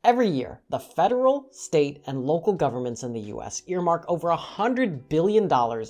Every year, the federal, state, and local governments in the US earmark over $100 billion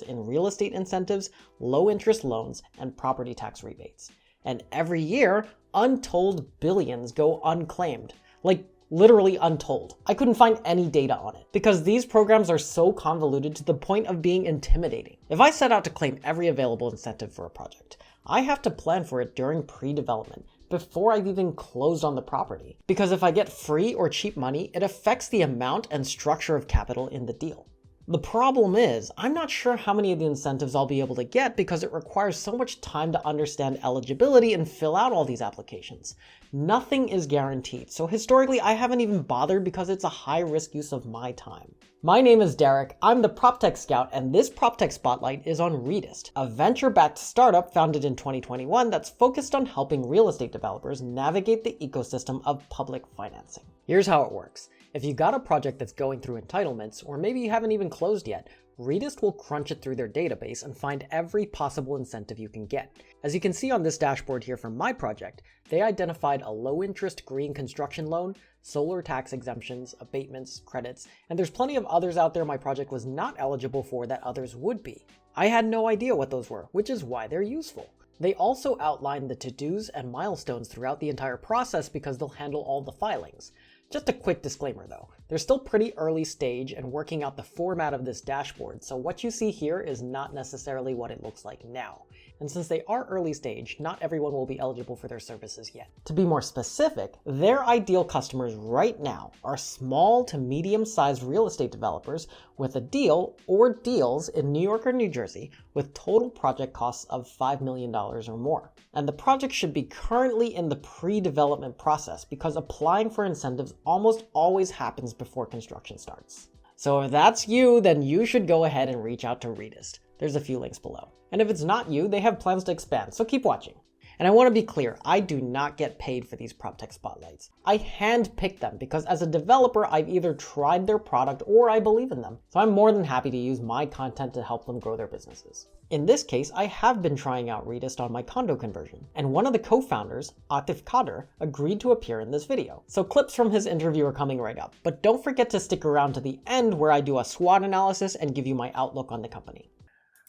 in real estate incentives, low-interest loans, and property tax rebates. And every year, untold billions go unclaimed. Like, literally untold. I couldn't find any data on it, because these programs are so convoluted to the point of being intimidating. If I set out to claim every available incentive for a project, I have to plan for it during pre-development, before I've even closed on the property. Because if I get free or cheap money, it affects the amount and structure of capital in the deal. The problem is, I'm not sure how many of the incentives I'll be able to get because it requires so much time to understand eligibility and fill out all these applications. Nothing is guaranteed, so historically I haven't even bothered because it's a high-risk use of my time. My name is Derek, I'm the Proptech Scout, and this Proptech Spotlight is on Redist, a venture-backed startup founded in 2021 that's focused on helping real estate developers navigate the ecosystem of public financing. Here's how it works. If you've got a project that's going through entitlements, or maybe you haven't even closed yet, Redist will crunch it through their database and find every possible incentive you can get. As you can see on this dashboard here from my project, they identified a low-interest green construction loan, solar tax exemptions, abatements, credits, and there's plenty of others out there my project was not eligible for that others would be. I had no idea what those were, which is why they're useful. They also outline the to-dos and milestones throughout the entire process because they'll handle all the filings. Just a quick disclaimer though, they're still pretty early stage and working out the format of this dashboard, so what you see here is not necessarily what it looks like now. And since they are early stage, not everyone will be eligible for their services yet. To be more specific, their ideal customers right now are small to medium-sized real estate developers with a deal or deals in New York or New Jersey with total project costs of $5 million or more. And the project should be currently in the pre-development process because applying for incentives almost always happens before construction starts. So if that's you, then you should go ahead and reach out to Redist. There's a few links below. And if it's not you, they have plans to expand, so keep watching. And I want to be clear, I do not get paid for these Proptech Spotlights. I handpick them because as a developer, I've either tried their product or I believe in them. So I'm more than happy to use my content to help them grow their businesses. In this case, I have been trying out Redist on my condo conversion, and one of the co-founders, Atif Qadir, agreed to appear in this video. So clips from his interview are coming right up, but don't forget to stick around to the end where I do a SWOT analysis and give you my outlook on the company.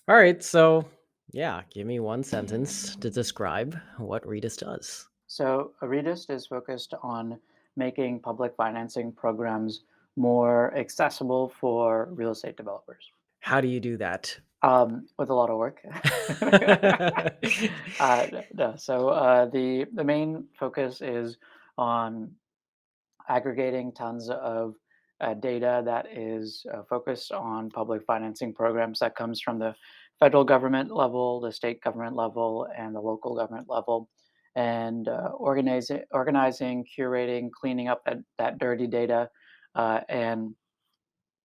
All right, so yeah, give me one sentence to describe what Redist does. So Redist is focused on making public financing programs more accessible for real estate developers. How do you do that? With a lot of work. The main focus is on aggregating tons of data that is focused on public financing programs that comes from the federal government level, the state government level, and the local government level, and organizing, curating, cleaning up that dirty data, and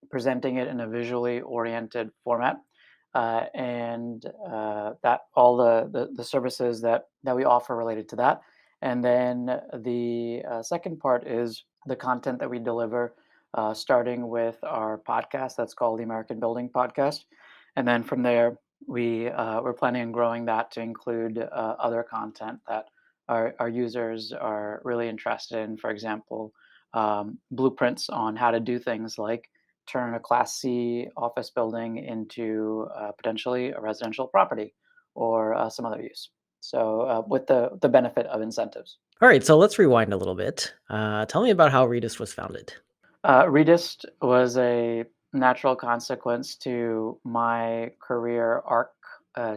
presenting it in a visually oriented format. That all the services that we offer related to that. And then the second part is the content that we deliver, starting with our podcast that's called the American Building Podcast. And then from there, we're planning on growing that to include other content that our users are really interested in. For example, blueprints on how to do things like turn a Class C office building into potentially a residential property or some other use. So with the benefit of incentives. All right, so let's rewind a little bit. Tell me about how Redist was founded. Redist was a natural consequence to my career arc.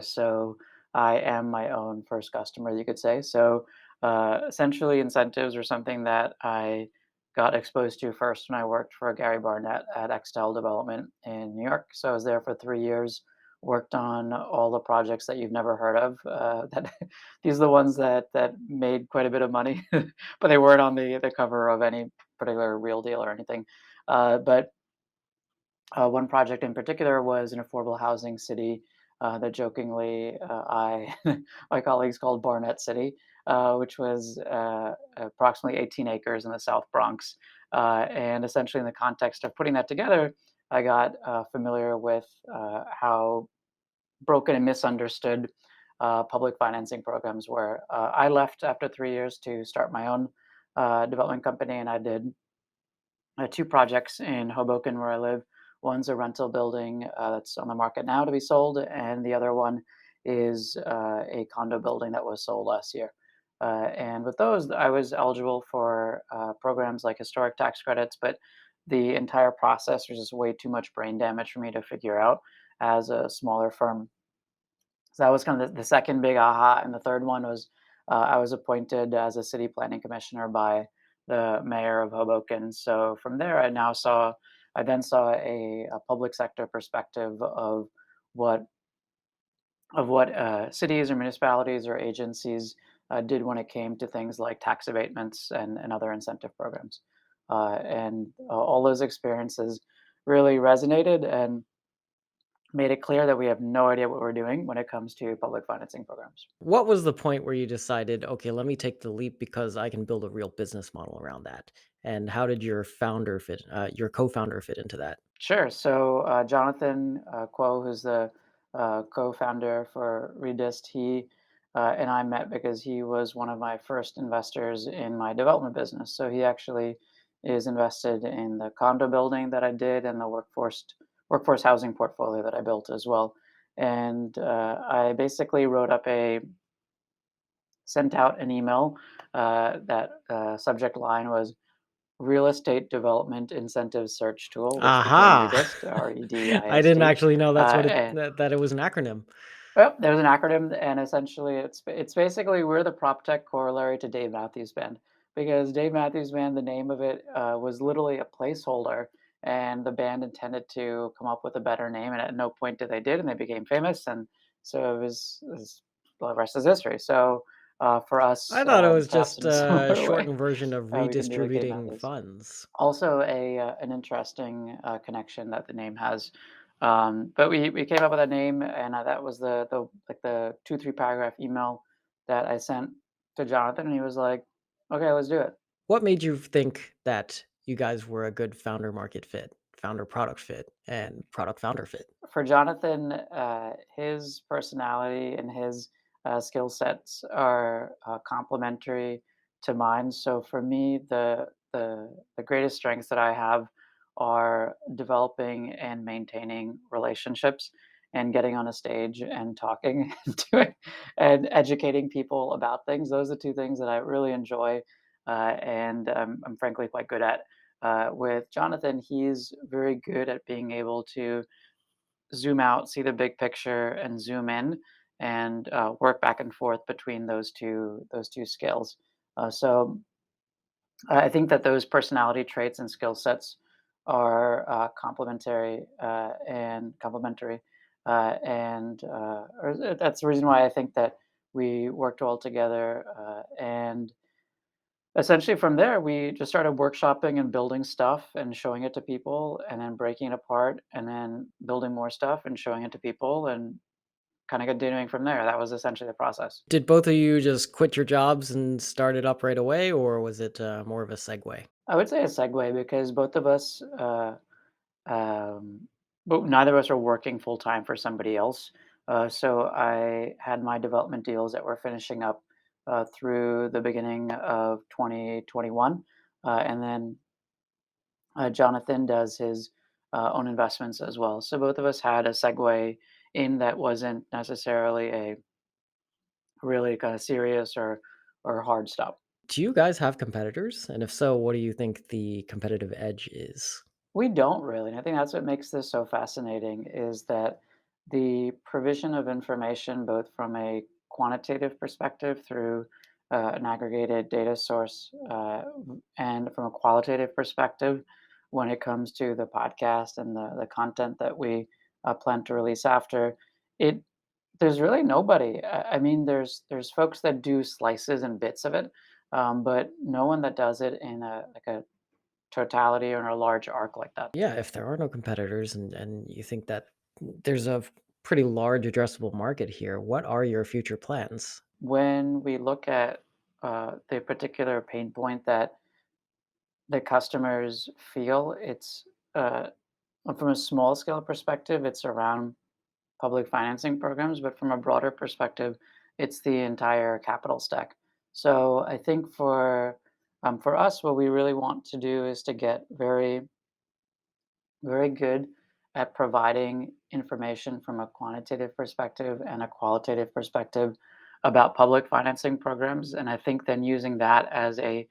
So I am my own first customer, you could say. So essentially, incentives are something that I got exposed to first when I worked for Gary Barnett at Extel Development in New York. So I was there for 3 years, worked on all the projects that you've never heard of. These are the ones that made quite a bit of money, but they weren't on the cover of any particular real deal or anything. But one project in particular was an affordable housing city that jokingly my colleagues called Barnett City, which was approximately 18 acres in the South Bronx. And essentially, in the context of putting that together, I got familiar with how broken and misunderstood public financing programs were. I left after 3 years to start my own development company, and I did two projects in Hoboken where I live. One's a rental building that's on the market now to be sold, and the other one is a condo building that was sold last year. And with those, I was eligible for programs like historic tax credits, but the entire process was just way too much brain damage for me to figure out as a smaller firm. So that was kind of the second big aha, and the third one was I was appointed as a city planning commissioner by the mayor of Hoboken. So from there, I then saw a public sector perspective what of what cities or municipalities or agencies did when it came to things like tax abatements and other incentive programs, and all those experiences really resonated and made it clear that we have no idea what we're doing when it comes to public financing programs. What was the point where you decided, okay, let me take the leap because I can build a real business model around that? And how did your co-founder fit into that? Sure. So Jonathan Kuo, who's the co-founder for Redist, he and I met because he was one of my first investors in my development business. So he actually is invested in the condo building that I did and the workforce housing portfolio that I built as well. And I basically sent out an email that subject line was Real Estate Development Incentive Search Tool, which became Aha! Redist, I didn't REDIST. actually know that's what And that it was an acronym. well, there's an acronym, and essentially, it's basically we're the Proptech corollary to Dave Matthews Band, because Dave Matthews Band, the name of it was literally a placeholder, and the band intended to come up with a better name, and at no point did they did, and they became famous, and so well, the rest is history. So for us, I thought it was perhaps just in a a similar way, shortened version of we can do like Dave redistributing Matthews. funds. Also an interesting connection that the name has. But we came up with a name, and that was the like the 2 3 paragraph email that I sent to Jonathan, and he was like, "Okay, let's do it." What made you think that you guys were a good founder market fit, founder product fit, and product founder fit? For Jonathan, his personality and his skill sets are complementary to mine. So for me, the greatest strengths that I have are developing and maintaining relationships and getting on a stage and talking and doing and educating people about things. Those are two things that I really enjoy, and I'm frankly quite good at. With Jonathan, he's very good at being able to zoom out, see the big picture, and zoom in, and work back and forth between those two skills. So I think that those personality traits and skill sets are complementary, and that's the reason why I think that we worked well together. And essentially, from there, we just started workshopping and building stuff and showing it to people, and then breaking it apart, and then building more stuff and showing it to people, and kind of continuing from there. That was essentially the process. Did both of you just quit your jobs and start it up right away, or was it more of a segue? I would say a segue because both of us, um, but neither of us are working full time for somebody else. So I had my development deals that were finishing up through the beginning of 2021, and then Jonathan does his own investments as well. So both of us had a segue in that wasn't necessarily a really kind of serious or hard stop. Do you guys have competitors? And if so, what do you think the competitive edge is? We don't really. And I think that's what makes this so fascinating is that the provision of information, both from a quantitative perspective through an aggregated data source, and from a qualitative perspective, when it comes to the podcast and the content that we plan to release after, it there's really nobody. I mean, there's folks that do slices and bits of it, but no one that does it in a totality or in a large arc like that. Yeah, if there are no competitors and you think that there's a pretty large addressable market here, what are your future plans? When we look at the particular pain point that the customers feel, it's from a small scale perspective, it's around public financing programs, but from a broader perspective, it's the entire capital stack. So I think for For us, what we really want to do is to get very good at providing information from a quantitative perspective and a qualitative perspective about public financing programs. And I think then using that as a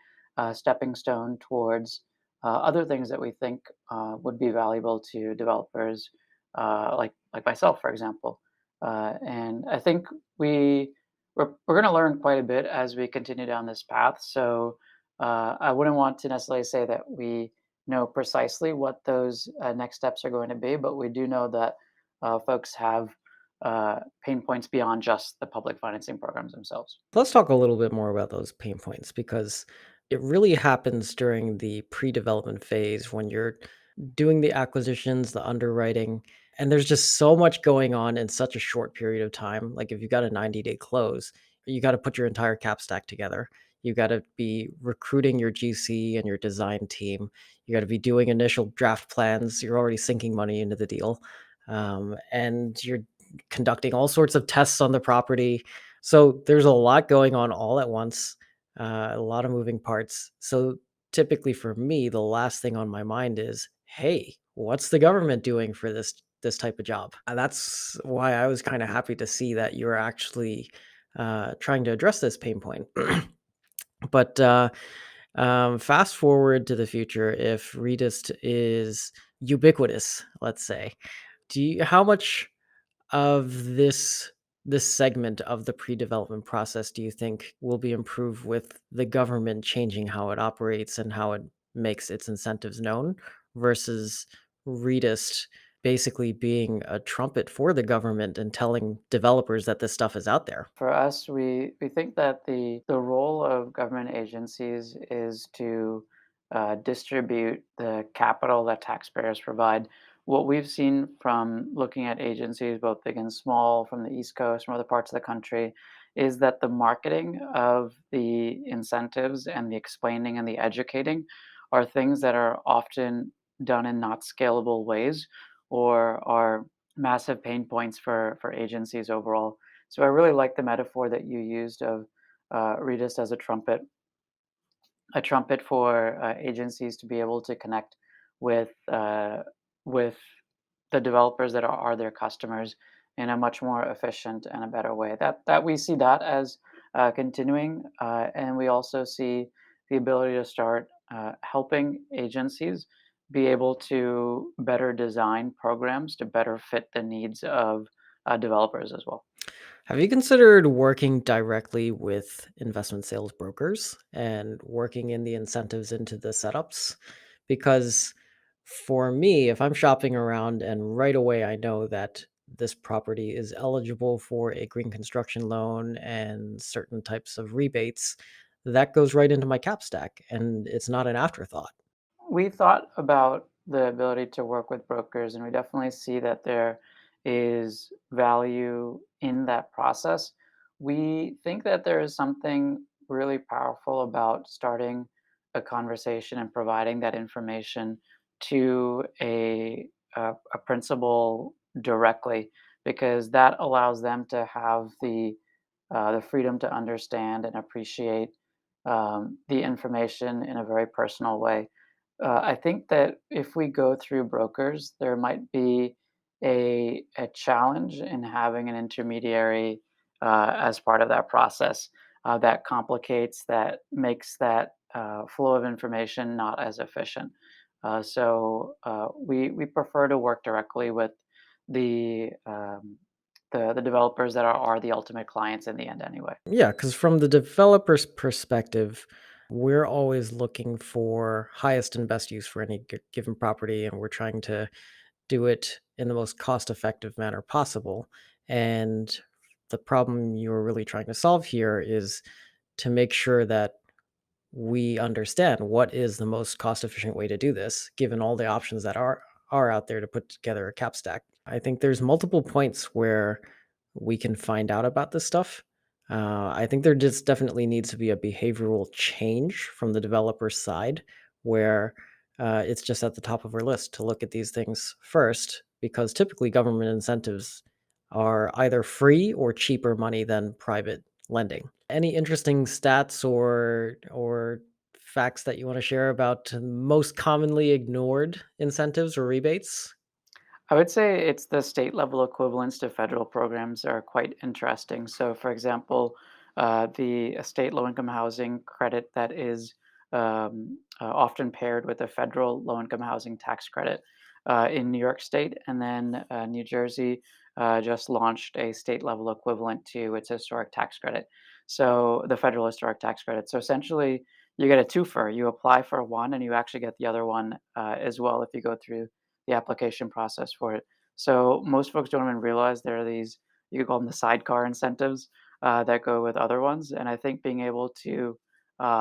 stepping stone towards other things that we think would be valuable to developers, like myself, for example. And I think we're going to learn quite a bit as we continue down this path. So I wouldn't want to necessarily say that we know precisely what those next steps are going to be, but we do know that folks have pain points beyond just the public financing programs themselves. Let's talk a little bit more about those pain points because it really happens during the pre-development phase when you're doing the acquisitions, the underwriting, and there's just so much going on in such a short period of time. Like if you got a 90-day close, you got to put your entire cap stack together. You got to be recruiting your GC and your design team. You got to be doing initial draft plans. You're already sinking money into the deal. And you're conducting all sorts of tests on the property. So there's a lot going on all at once, a lot of moving parts. So typically for me, the last thing on my mind is, hey, what's the government doing for this type of job? And that's why I was kind of happy to see that you're actually trying to address this pain point. But fast forward to the future, if Redist is ubiquitous, let's say, how much of this segment of the pre-development process do you think will be improved with the government changing how it operates and how it makes its incentives known versus Redist basically being a trumpet for the government and telling developers that this stuff is out there? For us, we think that the role of government agencies is to distribute the capital that taxpayers provide. What we've seen from looking at agencies, both big and small, from the East Coast, from other parts of the country, is that the marketing of the incentives and the explaining and the educating are things that are often done in not scalable ways or are massive pain points for agencies overall. So I really like the metaphor that you used of Redist as a trumpet for agencies to be able to connect with with the developers that are their customers in a much more efficient and a better way. That we see that as continuing, and we also see the ability to start helping agencies be able to better design programs to better fit the needs of developers as well. Have you considered working directly with investment sales brokers and working in the incentives into the setups? Because for me, if I'm shopping around and right away I know that this property is eligible for a green construction loan and certain types of rebates, that goes right into my cap stack and it's not an afterthought. We thought about the ability to work with brokers, and we definitely see that there is value in that process. We think that there is something really powerful about starting a conversation and providing that information to a principal directly, because that allows them to have the freedom to understand and appreciate the information in a very personal way. I think that if we go through brokers, there might be a challenge in having an intermediary as part of that process that complicates, that makes that flow of information not as efficient. We prefer to work directly with the the developers that are the ultimate clients in the end anyway. Yeah, because from the developer's perspective, we're always looking for highest and best use for any given property, and we're trying to do it in the most cost-effective manner possible. And the problem you're really trying to solve here is to make sure that we understand what is the most cost-efficient way to do this, given all the options that are out there to put together a cap stack. I think there's multiple points where we can find out about this stuff. I think there just definitely needs to be a behavioral change from the developer side where it's just at the top of our list to look at these things first, because typically government incentives are either free or cheaper money than private lending. Any interesting stats or facts that you want to share about most commonly ignored incentives or rebates? I would say it's the state level equivalents to federal programs are quite interesting. So, for example, the state low income housing credit that is often paired with a federal low income housing tax credit in New York State, and then New Jersey just launched a state level equivalent to its historic tax credit. So, the federal historic tax credit. So, essentially, you get a twofer. You apply for one, and you actually get the other one as well if you go through the application process for it. So most folks don't even realize there are these, you could call them the sidecar incentives that go with other ones. And I think being able to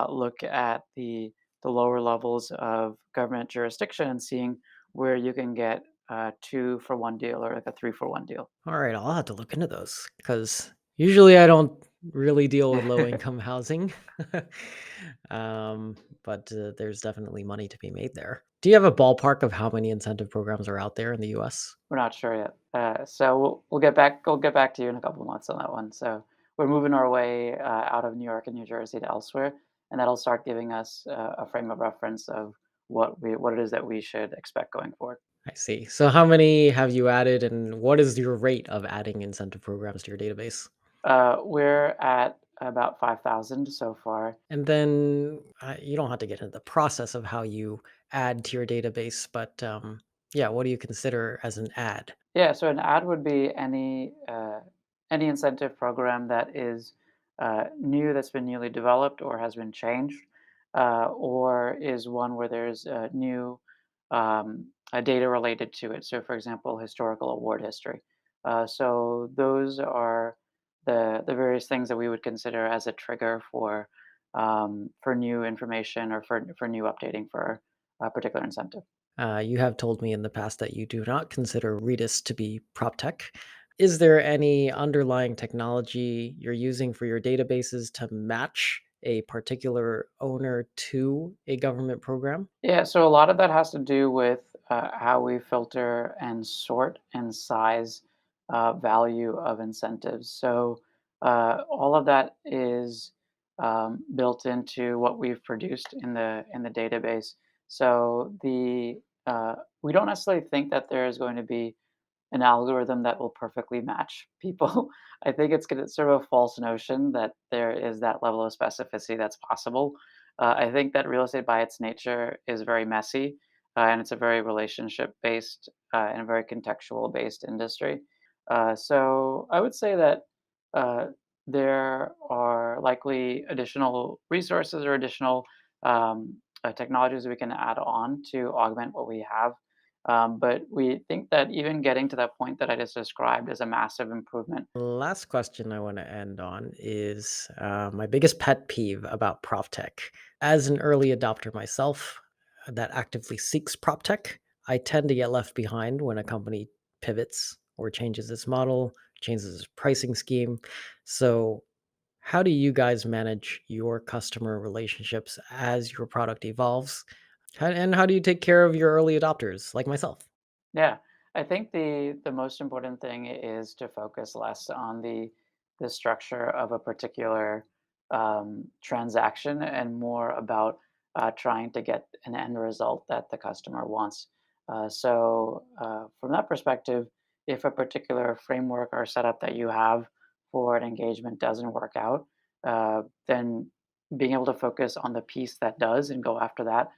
look at the lower levels of government jurisdiction and seeing where you can get two for one deal or like a three for one deal. All right, I'll have to look into those because usually I don't really deal with low income housing. um, but there's definitely money to be made there. Do you have a ballpark of how many incentive programs are out there in the US? We're not sure yet. So we'll get back. We'll get back to you in a couple months on that one. So we're moving our way out of New York and New Jersey to elsewhere, and that'll start giving us a frame of reference of what it is that we should expect going forward. I see. So how many have you added and what is your rate of adding incentive programs to your database? We're at about 5,000 so far. And then you don't have to get into the process of how you add to your database, but yeah, what do you consider as an ad? Yeah, so an ad would be any incentive program that is new, that's been newly developed or has been changed, or is one where there's new data related to it. So, for example, historical award history. So those are the various things that we would consider as a trigger for new information or for new updating for a particular incentive. You have told me in the past that you do not consider Redist to be Proptech. Is there any underlying technology you're using for your databases to match a particular owner to a government program? Yeah, so a lot of that has to do with how we filter and sort and size value of incentives. So all of that is built into what we've produced in the database. So we don't necessarily think that there is going to be an algorithm that will perfectly match people. I think it's sort of a false notion that there is that level of specificity that's possible. I think that real estate by its nature is very messy, and it's a very relationship based and a very contextual based industry. So I would say that uh, there are likely additional resources or additional technologies we can add on to augment what we have, but we think that even getting to that point that I just described is a massive improvement. Last question I want to end on is my biggest pet peeve about PropTech. As an early adopter myself that actively seeks PropTech, I tend to get left behind when a company pivots or changes its model, changes its pricing scheme. So, how do you guys manage your customer relationships as your product evolves? And how do you take care of your early adopters like myself? Yeah, I think the most important thing is to focus less on the structure of a particular transaction and more about trying to get an end result that the customer wants. From that perspective, if a particular framework or setup that you have for an engagement doesn't work out, then being able to focus on the piece that does and go after that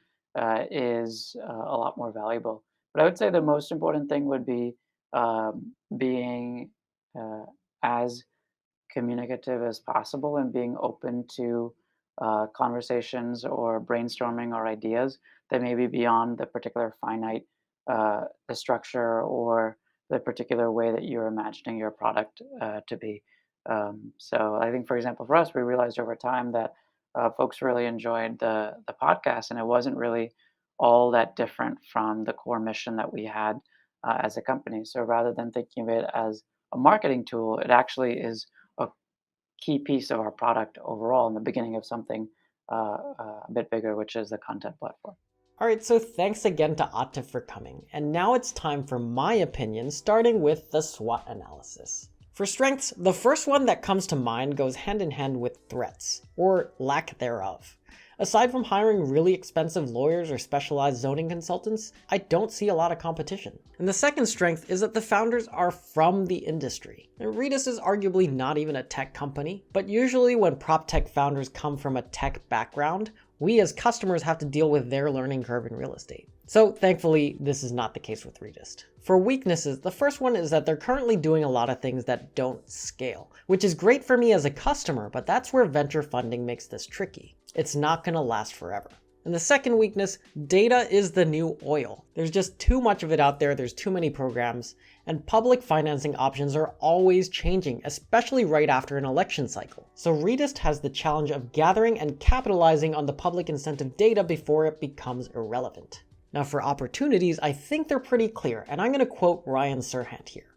is a lot more valuable. But I would say the most important thing would be being uh, as communicative as possible and being open to conversations or brainstorming or ideas that may be beyond the particular finite the structure or the particular way that you're imagining your product to be. So I think, for example, for us, we realized over time that folks really enjoyed the podcast, and it wasn't really all that different from the core mission that we had as a company. So rather than thinking of it as a marketing tool, it actually is a key piece of our product overall in the beginning of something a bit bigger, which is the content platform. All right, so thanks again to Atif for coming. And now it's time for my opinion, starting with the SWOT analysis. For strengths, the first one that comes to mind goes hand in hand with threats, or lack thereof. Aside from hiring really expensive lawyers or specialized zoning consultants, I don't see a lot of competition. And the second strength is that the founders are from the industry. And Redist is arguably not even a tech company, but usually when Proptech founders come from a tech background, we as customers have to deal with their learning curve in real estate. So thankfully, this is not the case with Redist. For weaknesses, the first one is that they're currently doing a lot of things that don't scale, which is great for me as a customer, but that's where venture funding makes this tricky. It's not going to last forever. And the second weakness, data is the new oil. There's just too much of it out there, there's too many programs, and public financing options are always changing, especially right after an election cycle. So Redist has the challenge of gathering and capitalizing on the public incentive data before it becomes irrelevant. Now for opportunities, I think they're pretty clear, and I'm going to quote Ryan Serhant here.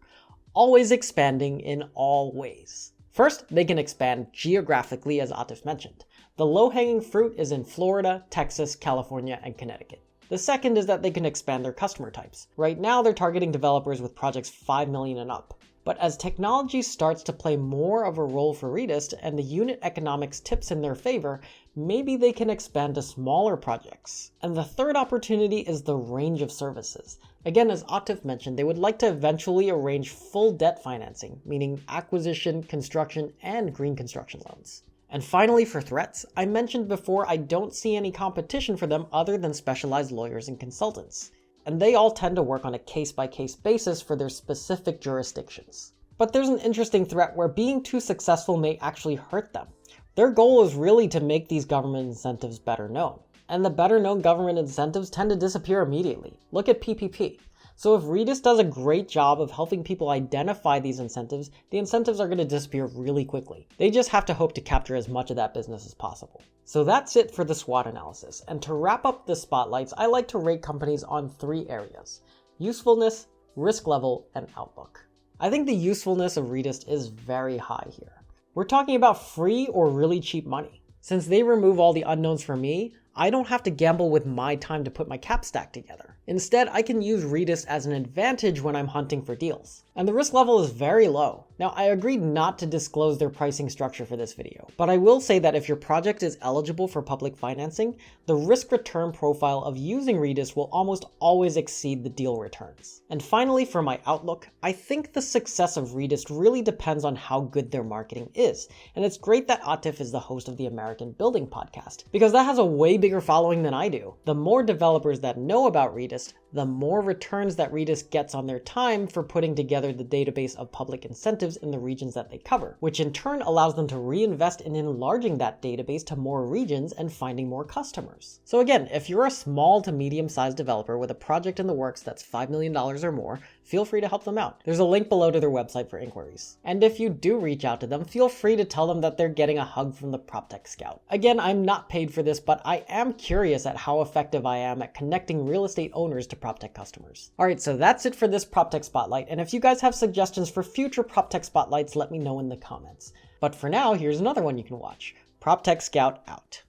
Always expanding in all ways. First, they can expand geographically, as Atif mentioned. The low-hanging fruit is in Florida, Texas, California, and Connecticut. The second is that they can expand their customer types. Right now, they're targeting developers with projects 5 million and up. But as technology starts to play more of a role for Redist and the unit economics tips in their favor, maybe they can expand to smaller projects. And the third opportunity is the range of services. Again, as Atif mentioned, they would like to eventually arrange full debt financing, meaning acquisition, construction, and green construction loans. And finally, for threats, I mentioned before I don't see any competition for them other than specialized lawyers and consultants. And they all tend to work on a case-by-case basis for their specific jurisdictions. But there's an interesting threat where being too successful may actually hurt them. Their goal is really to make these government incentives better known. And the better known government incentives tend to disappear immediately. Look at PPP. So if Redist does a great job of helping people identify these incentives, the incentives are going to disappear really quickly. They just have to hope to capture as much of that business as possible. So that's it for the SWOT analysis. And to wrap up the spotlights, I like to rate companies on 3 areas: usefulness, risk level, and outlook. I think the usefulness of Redist is very high here. We're talking about free or really cheap money. Since they remove all the unknowns for me, I don't have to gamble with my time to put my cap stack together. Instead, I can use Redist as an advantage when I'm hunting for deals. And the risk level is very low. Now, I agreed not to disclose their pricing structure for this video, but I will say that if your project is eligible for public financing, the risk-return profile of using Redist will almost always exceed the deal returns. And finally, for my outlook, I think the success of Redist really depends on how good their marketing is. And it's great that Atif is the host of the American Building podcast, because that has a way bigger following than I do. The more developers that know about Redist, the more returns that Redist gets on their time for putting together the database of public incentives in the regions that they cover, which in turn allows them to reinvest in enlarging that database to more regions and finding more customers. So again, if you're a small to medium-sized developer with a project in the works that's $5 million or more, feel free to help them out. There's a link below to their website for inquiries. And if you do reach out to them, feel free to tell them that they're getting a hug from the Proptech Scout. Again, I'm not paid for this, but I am curious at how effective I am at connecting real estate owners to Proptech customers. Alright, so that's it for this Proptech Spotlight, and if you guys have suggestions for future Proptech Spotlights, let me know in the comments. But for now, here's another one you can watch. Proptech Scout out.